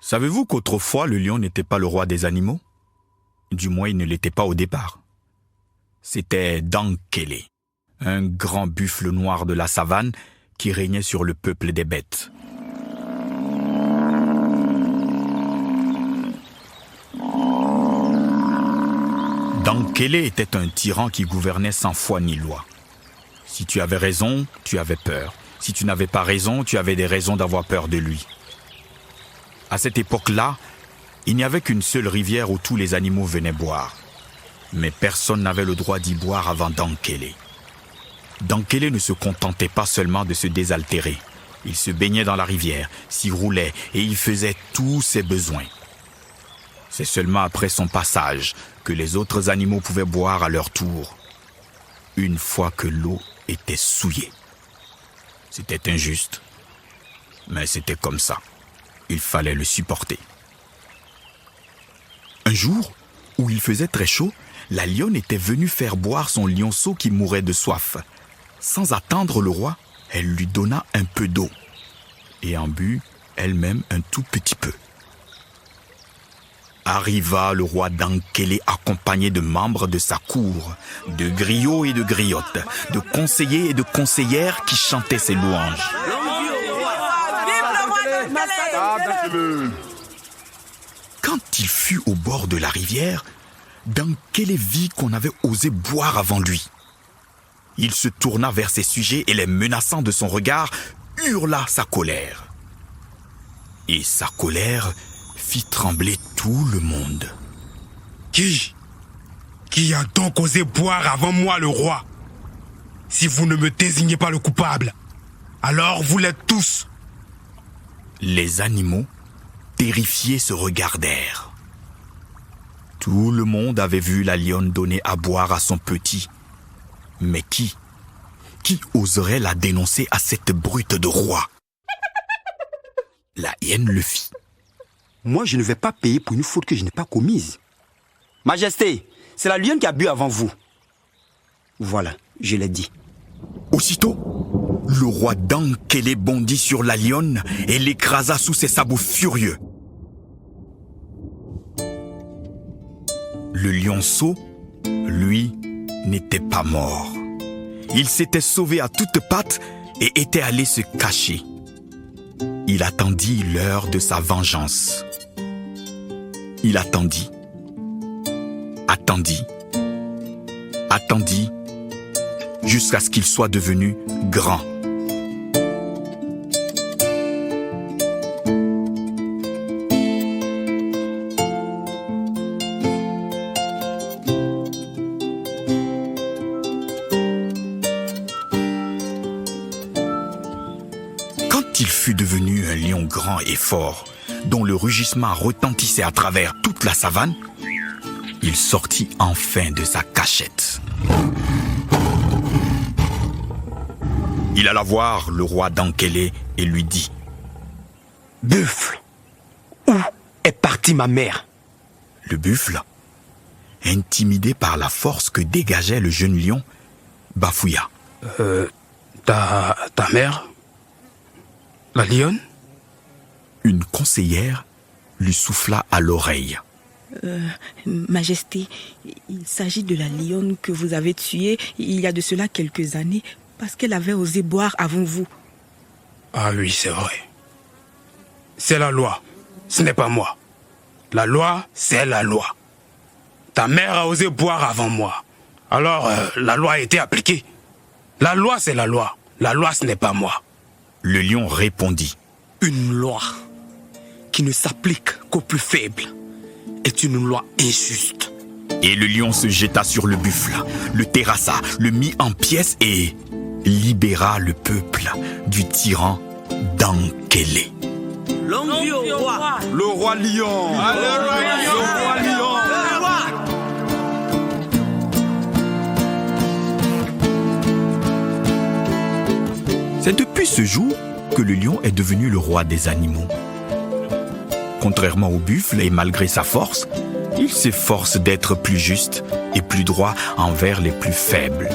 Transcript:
Savez-vous qu'autrefois, le lion n'était pas le roi des animaux? Du moins, il ne l'était pas au départ. C'était Dankele, un grand buffle noir de la savane qui régnait sur le peuple des bêtes. Dankele était un tyran qui gouvernait sans foi ni loi. Si tu avais raison, tu avais peur. Si tu n'avais pas raison, tu avais des raisons d'avoir peur de lui. À cette époque-là, il n'y avait qu'une seule rivière où tous les animaux venaient boire. Mais personne n'avait le droit d'y boire avant Dankele. Dankele ne se contentait pas seulement de se désaltérer. Il se baignait dans la rivière, s'y roulait et il faisait tous ses besoins. C'est seulement après son passage que les autres animaux pouvaient boire à leur tour, une fois que l'eau était souillée. C'était injuste, mais c'était comme ça. Il fallait le supporter. Un jour, où il faisait très chaud, la lionne était venue faire boire son lionceau qui mourait de soif. Sans attendre le roi, elle lui donna un peu d'eau et en but elle-même un tout petit peu. Arriva le roi Dankele accompagné de membres de sa cour, de griots et de griottes, de conseillers et de conseillères qui chantaient ses louanges. Quand il fut au bord de la rivière, Dankele vit qu'on avait osé boire avant lui. Il se tourna vers ses sujets et les menaçant de son regard, hurla sa colère. Et sa colère fit trembler tout le monde. Qui a donc osé boire avant moi le roi? Si vous ne me désignez pas le coupable, alors vous l'êtes tous. Les animaux, terrifiés, se regardèrent. Tout le monde avait vu la lionne donner à boire à son petit. Mais qui oserait la dénoncer à cette brute de roi? La hyène le fit. Moi, je ne vais pas payer pour une faute que je n'ai pas commise. Majesté, c'est la lionne qui a bu avant vous. Voilà, je l'ai dit. Aussitôt, le roi Dankele bondit sur la lionne et l'écrasa sous ses sabots furieux. Le lionceau, lui, n'était pas mort. Il s'était sauvé à toutes pattes et était allé se cacher. Il attendit l'heure de sa vengeance. Il attendit, jusqu'à ce qu'il soit devenu grand. Quand il fut devenu un lion grand et fort, dont le rugissement retentissait à travers toute la savane, il sortit enfin de sa cachette. Il alla voir le roi Dankele et lui dit: « Buffle, où est partie ma mère ?» Le buffle, intimidé par la force que dégageait le jeune lion, bafouilla. Ta mère? La lionne? Une conseillère lui souffla à l'oreille. Majesté, il s'agit de la lionne que vous avez tuée il y a de cela quelques années parce qu'elle avait osé boire avant vous. Ah oui, c'est vrai. C'est la loi, ce n'est pas moi. La loi, c'est la loi. Ta mère a osé boire avant moi. Alors, la loi a été appliquée. La loi, c'est la loi. La loi, ce n'est pas moi. Le lion répondit: Une loi qui ne s'applique qu'aux plus faibles est une loi injuste. Et le lion se jeta sur le buffle, le terrassa, le mit en pièces et libéra le peuple du tyran Dankele. Longue vie au roi. Le roi lion. Le roi lion. C'est depuis ce jour que le lion est devenu le roi des animaux. Contrairement au buffle et malgré sa force, il s'efforce d'être plus juste et plus droit envers les plus faibles.